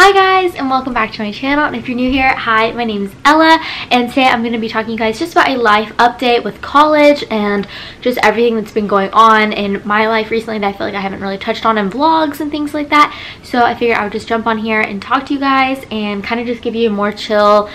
Hi guys, and welcome back to my channel. And if you're new here, hi, my name is Ella, and today I'm going to be talking to you guys just about a life update with college and just everything that's been going on in my life recently that I feel like I haven't really touched on in vlogs and things like that. So I figured I would just jump on here and talk to you guys and kind of just give you a more chill,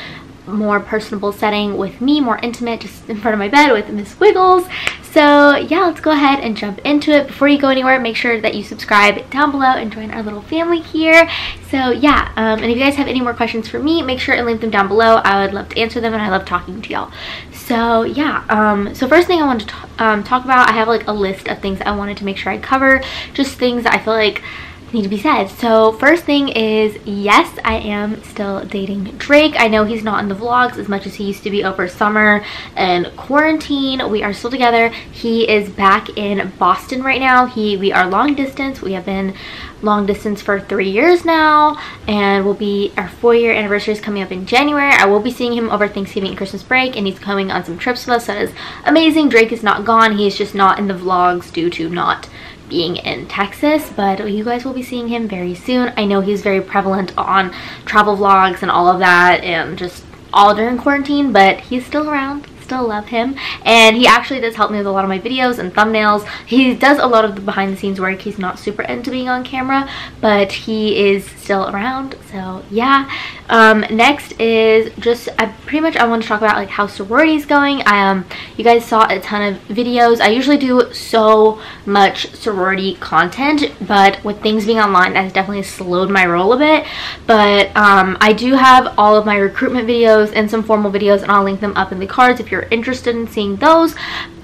more personable setting with me, more intimate, just in front of my bed with Miss Wiggles. So yeah, let's go ahead and jump into it. Before you go anywhere, make sure that you subscribe down below and join our little family here. So yeah, and if you guys have any more questions for me, make sure and leave them down below. I would love to answer them, and I love talking to y'all. So yeah, so first thing I wanted to talk about, I have like a list of things I wanted to make sure I cover, just things that I feel like need to be said. So first thing is, yes, I am still dating Drake. I know he's not in the vlogs as much as he used to be over summer and quarantine. We are still together. He is back in Boston right now. We are long distance. We have been long distance for 3 years now, and our 4-year anniversary is coming up in January. I will be seeing him over Thanksgiving and Christmas break, and he's coming on some trips with us. So that is amazing. Drake is not gone. He is just not in the vlogs due to not being in Texas, but you guys will be seeing him very soon. I know he's very prevalent on travel vlogs and all of that, and just all during quarantine, but he's still around. Still love him, and he actually does help me with a lot of my videos and thumbnails. He does a lot of the behind the scenes work. He's not super into being on camera, but he is still around. So yeah, next is just I want to talk about like how sorority is going. You guys saw a ton of videos. I usually do so much sorority content, but with things being online, that has definitely slowed my roll a bit. But I do have all of my recruitment videos and some formal videos, and I'll link them up in the cards if you're interested in seeing those.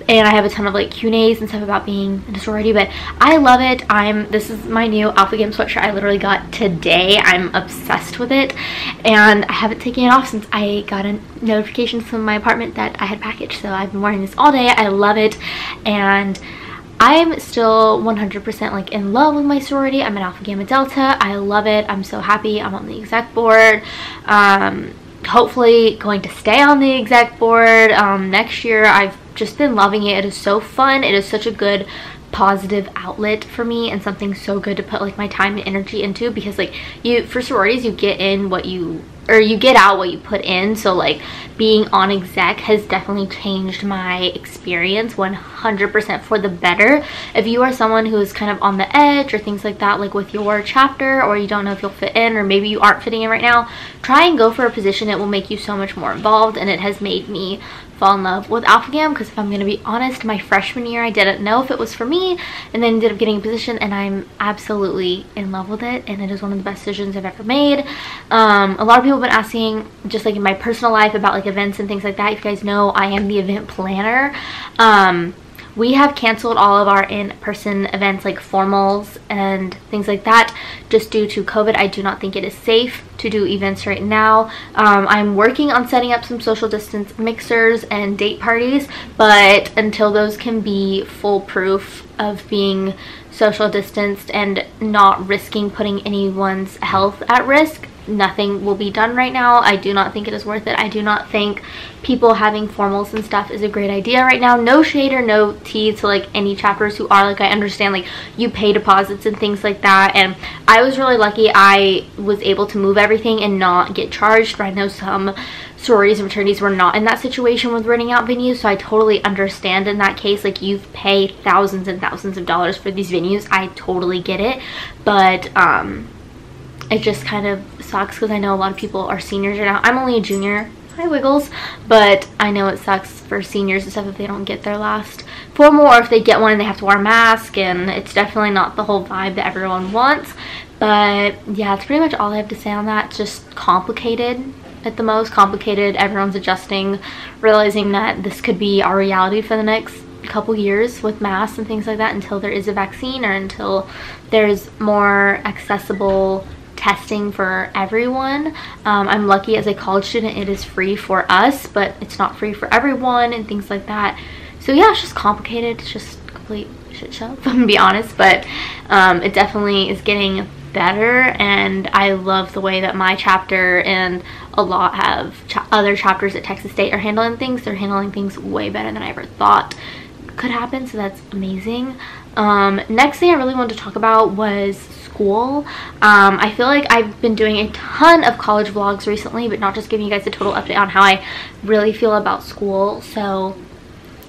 And I have a ton of like Q&As and stuff about being in a sorority, but I love it. This is my new Alpha Game sweatshirt I literally got today. I'm obsessed with it, and I haven't taken it off since I got a notification from my apartment that I had packaged. So I've been wearing this all day. I love it, and I'm still 100% like in love with my sorority. I'm an Alpha Gamma Delta. I love it. I'm so happy. I'm on the exec board. Hopefully going to stay on the exec board next year. I've just been loving it. It is so fun. It is such a good positive outlet for me, and something so good to put like my time and energy into, because like for sororities, you get in what you get out what you put in. So like being on exec has definitely changed my experience 100% for the better. If you are someone who is kind of on the edge or things like that, like with your chapter, or you don't know if you'll fit in, or maybe you aren't fitting in right now, try and go for a position. It will make you so much more involved, and it has made me fall in love with Alpha Gam, because if I'm gonna be honest, my freshman year I didn't know if it was for me, and then ended up getting a position, and I'm absolutely in love with it, and it is one of the best decisions I've ever made. A lot of people have been asking, just like in my personal life, about like events and things like that. If you guys know, I am the event planner. We have canceled all of our in-person events, like formals and things like that, just due to COVID. I do not think it is safe to do events right now. I'm working on setting up some social distance mixers and date parties, but until those can be foolproof of being social distanced and not risking putting anyone's health at risk, nothing will be done right now. I do not think it is worth it. I do not think people having formals and stuff is a great idea right now. No shade or no tea to like any chapters who are, like, I understand like you pay deposits and things like that, and I was really lucky I was able to move everything and not get charged. But I know some sororities and fraternities were not in that situation with renting out venues, so I totally understand in that case. Like, you've paid thousands and thousands of dollars for these venues. I totally get it, but it just kind of sucks, because I know a lot of people are seniors right now. I'm only a junior. Hi, Wiggles. But I know it sucks for seniors and stuff if they don't get their last formal, or if they get one and they have to wear a mask, and it's definitely not the whole vibe that everyone wants. But yeah, that's pretty much all I have to say on that. It's just complicated at the most. Complicated. Everyone's adjusting, realizing that this could be our reality for the next couple years with masks and things like that, until there is a vaccine, or until there's more accessible testing for everyone. I'm lucky as a college student, it is free for us, but it's not free for everyone and things like that. So yeah, it's just complicated. It's just a complete shit show, if I'm gonna be honest, but it definitely is getting better, and I love the way that my chapter and a lot of other chapters at Texas State are handling things. They're handling things way better than I ever thought could happen, so that's amazing. Next thing I really wanted to talk about was school. I feel like I've been doing a ton of college vlogs recently, but not just giving you guys a total update on how I really feel about school. So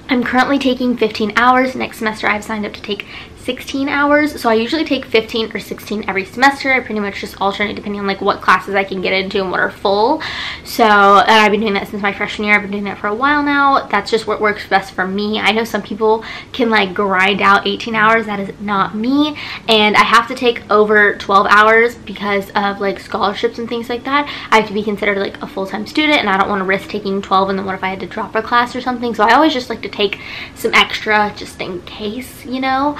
I'm currently taking 15 hours. Next semester I've signed up to take 16 hours. So I usually take 15 or 16 every semester. I pretty much just alternate depending on like what classes I can get into and what are full. So, and I've been doing that since my freshman year. I've been doing that for a while now. That's just what works best for me. I know some people can like grind out 18 hours. That is not me. And I have to take over 12 hours because of like scholarships and things like that. I have to be considered like a full-time student, and I don't want to risk taking 12 and then what if I had to drop a class or something. So I always just like to take some extra just in case, you know.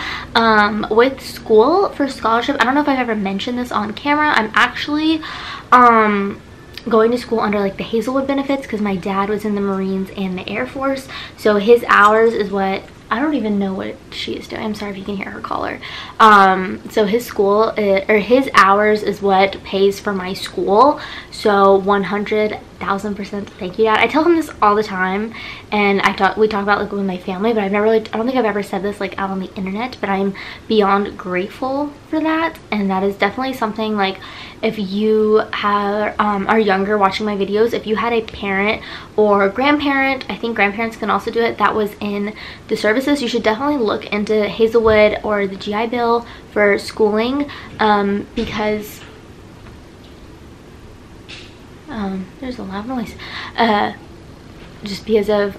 With school for scholarship, I don't know if I've ever mentioned this on camera. I'm actually going to school under like the Hazelwood benefits because my dad was in the Marines and the Air Force. So his hours is what, I don't even know what she is doing. I'm sorry if you can hear her caller. So his school or his hours is what pays for my school. So 100,000% thank you, Dad. I tell him this all the time, and we talk about like with my family, but I don't think I've ever said this like out on the internet, but I'm beyond grateful for that. And that is definitely something like, if you are younger watching my videos, if you had a parent or grandparent, I think grandparents can also do it, that was in the services, you should definitely look into Hazelwood or the GI Bill for schooling, because there's a loud noise. Just because of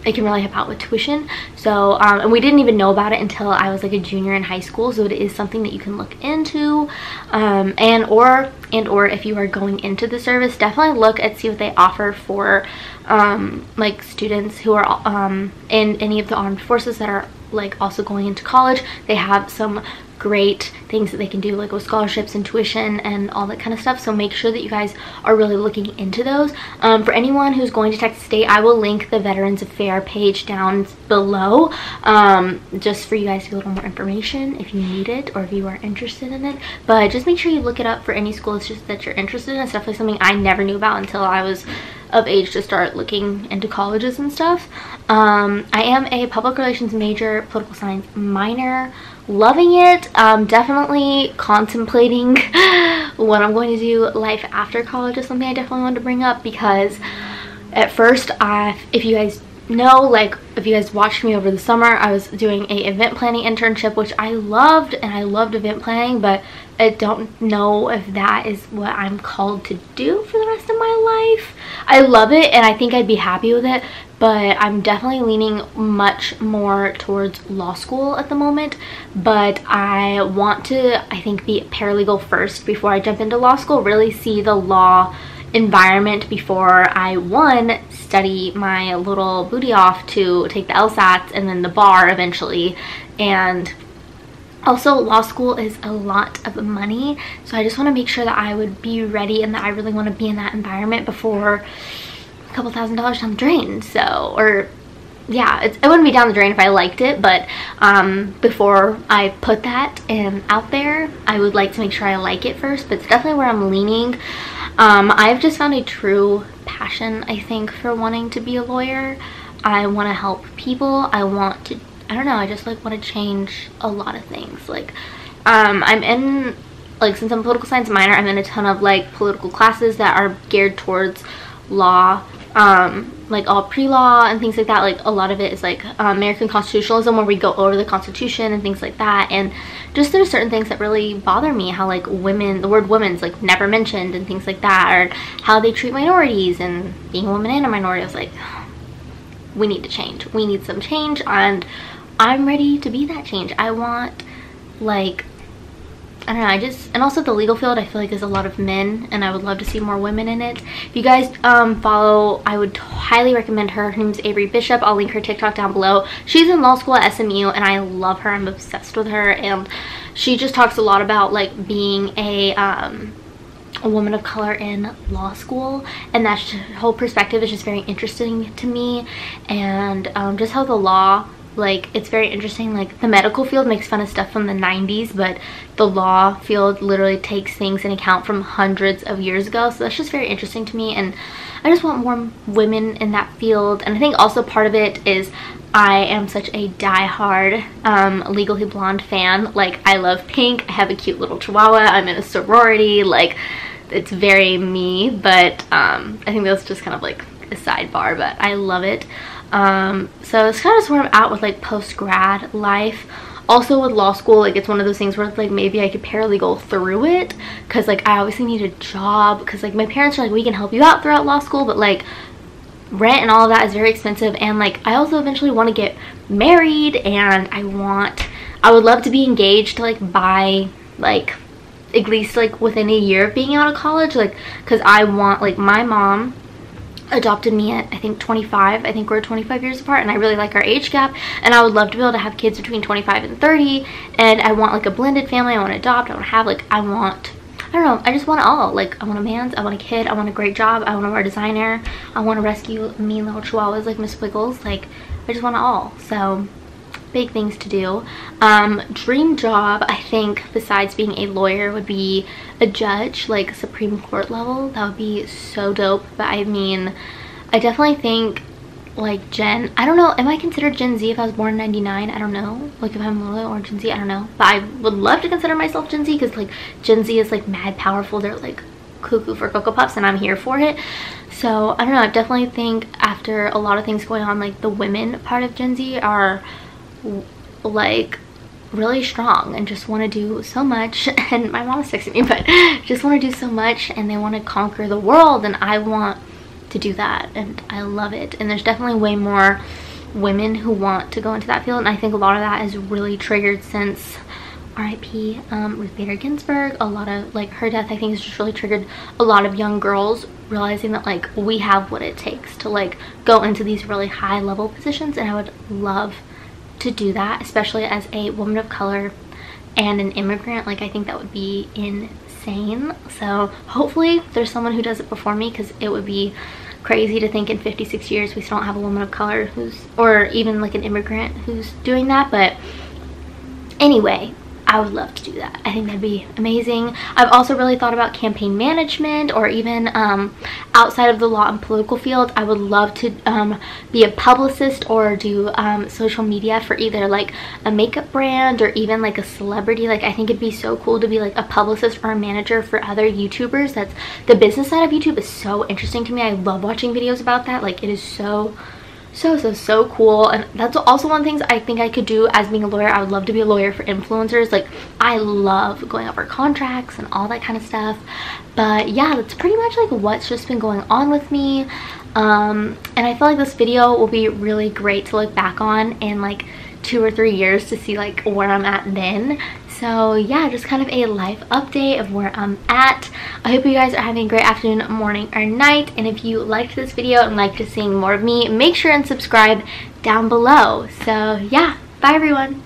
it can really help out with tuition. So and we didn't even know about it until I was like a junior in high school, so it is something that you can look into. And or if you are going into the service, definitely look at see what they offer for like students who are in any of the armed forces that are like also going into college. They have some great things that they can do like with scholarships and tuition and all that kind of stuff, so make sure that you guys are really looking into those. For anyone who's going to Texas State, I will link the Veterans Affairs page down below, just for you guys to get a little more information if you need it or if you are interested in it. But just make sure you look it up for any schools just that you're interested in. It's definitely something I never knew about until I was of age to start looking into colleges and stuff. I am a public relations major, political science minor, loving it. Definitely contemplating what I'm going to do life after college is something I definitely wanted to bring up, because at first, if you guys know, like if you guys watched me over the summer, I was doing a event planning internship, which I loved, and I loved event planning, but I don't know if that is what I'm called to do for the rest of my life. I love it and I think I'd be happy with it, but I'm definitely leaning much more towards law school at the moment. But I want to, I think, be a paralegal first before I jump into law school, really see the law environment before I, one, study my little booty off to take the LSATs and then the bar eventually. And also, law school is a lot of money, so I just want to make sure that I would be ready and that I really want to be in that environment before a couple $1,000s down the drain. So, or yeah, it wouldn't be down the drain if I liked it, but before I put that out there, I would like to make sure I like it first. But it's definitely where I'm leaning. I've just found a true passion, I think, for wanting to be a lawyer. I want to help people. I want to, I don't know, I just like want to change a lot of things. Like I'm in, like, since I'm a political science minor, I'm in a ton of like political classes that are geared towards law, like all pre-law and things like that. Like a lot of it is like American constitutionalism, where we go over the Constitution and things like that. And just there's certain things that really bother me, how like women, the word women's like never mentioned and things like that, or how they treat minorities, and being a woman and a minority, I was like, we need to change. We need some change, and I'm ready to be that change. I want, like, I don't know, and also the legal field, I feel like there's a lot of men, and I would love to see more women in it. If you guys follow, I would highly recommend her. Her name's Avery Bishop. I'll link her TikTok down below. She's in law school at SMU, and I love her. I'm obsessed with her, and she just talks a lot about like being a woman of color in law school, and that whole perspective is just very interesting to me. And just how the law like it's very interesting. Like the medical field makes fun of stuff from the 90s, but the law field literally takes things into account from hundreds of years ago. So that's just very interesting to me, and I just want more women in that field. And I think also part of it is I am such a die-hard Legally Blonde fan. Like I love pink, I have a cute little chihuahua, I'm in a sorority, like it's very me. But I think that's just kind of like a sidebar, but I love it. So it's kind of where I'm at with like post-grad life. Also with law school, like it's one of those things where it's like maybe I could paralegal through it, because like I obviously need a job, because like my parents are like, we can help you out throughout law school, but like rent and all of that is very expensive. And like I also eventually want to get married, and I would love to be engaged like by like at least like within a year of being out of college, like because I want, like my mom adopted me at I think 25. I think we're 25 years apart, and I really like our age gap, and I would love to be able to have kids between 25 and 30. And I want like a blended family. I want to adopt, I want to have like I don't know, I just want it all. Like I want a man's, I want a kid, I want a great job, I want to wear designer, I want to rescue mean little chihuahuas like Miss Wiggles. Like I just want it all. So big things to do. Dream job, I think besides being a lawyer, would be a judge, like Supreme Court level. That would be so dope. But I mean, I definitely think like I don't know, am I considered Gen Z if I was born in 99? I don't know, like if I'm Lola or Gen Z, I don't know, but I would love to consider myself Gen Z, because like Gen Z is like mad powerful. They're like cuckoo for Cocoa Puffs, and I'm here for it. So I don't know, I definitely think after a lot of things going on, like the women part of Gen Z are like really strong and just want to do so much. And my mom is texting me, but just want to do so much, and they want to conquer the world, and I want to do that, and I love it. And there's definitely way more women who want to go into that field, and I think a lot of that is really triggered since RIP Ruth Bader Ginsburg. A lot of like her death, I think, has just really triggered a lot of young girls realizing that like we have what it takes to like go into these really high level positions. And I would love to do that, especially as a woman of color and an immigrant. Like I think that would be insane. So hopefully there's someone who does it before me, because it would be crazy to think in 56 years we still don't have a woman of color who's, or even like an immigrant who's doing that. But anyway, I would love to do that. I think that'd be amazing. I've also really thought about campaign management, or even outside of the law and political field. I would love to be a publicist or do social media for either like a makeup brand or even like a celebrity. Like I think it'd be so cool to be like a publicist or a manager for other YouTubers. That's the business side of YouTube is so interesting to me. I love watching videos about that. Like it is so cool. And that's also one of the things I think I could do as being a lawyer. I would love to be a lawyer for influencers. Like I love going over contracts and all that kind of stuff. But yeah, that's pretty much like what's just been going on with me. And I feel like this video will be really great to look back on in like 2 or 3 years to see like where I'm at then. So yeah, just kind of a life update of where I'm at. I hope you guys are having a great afternoon, morning, or night. And if you liked this video and liked seeing more of me, make sure and subscribe down below. So yeah, bye everyone.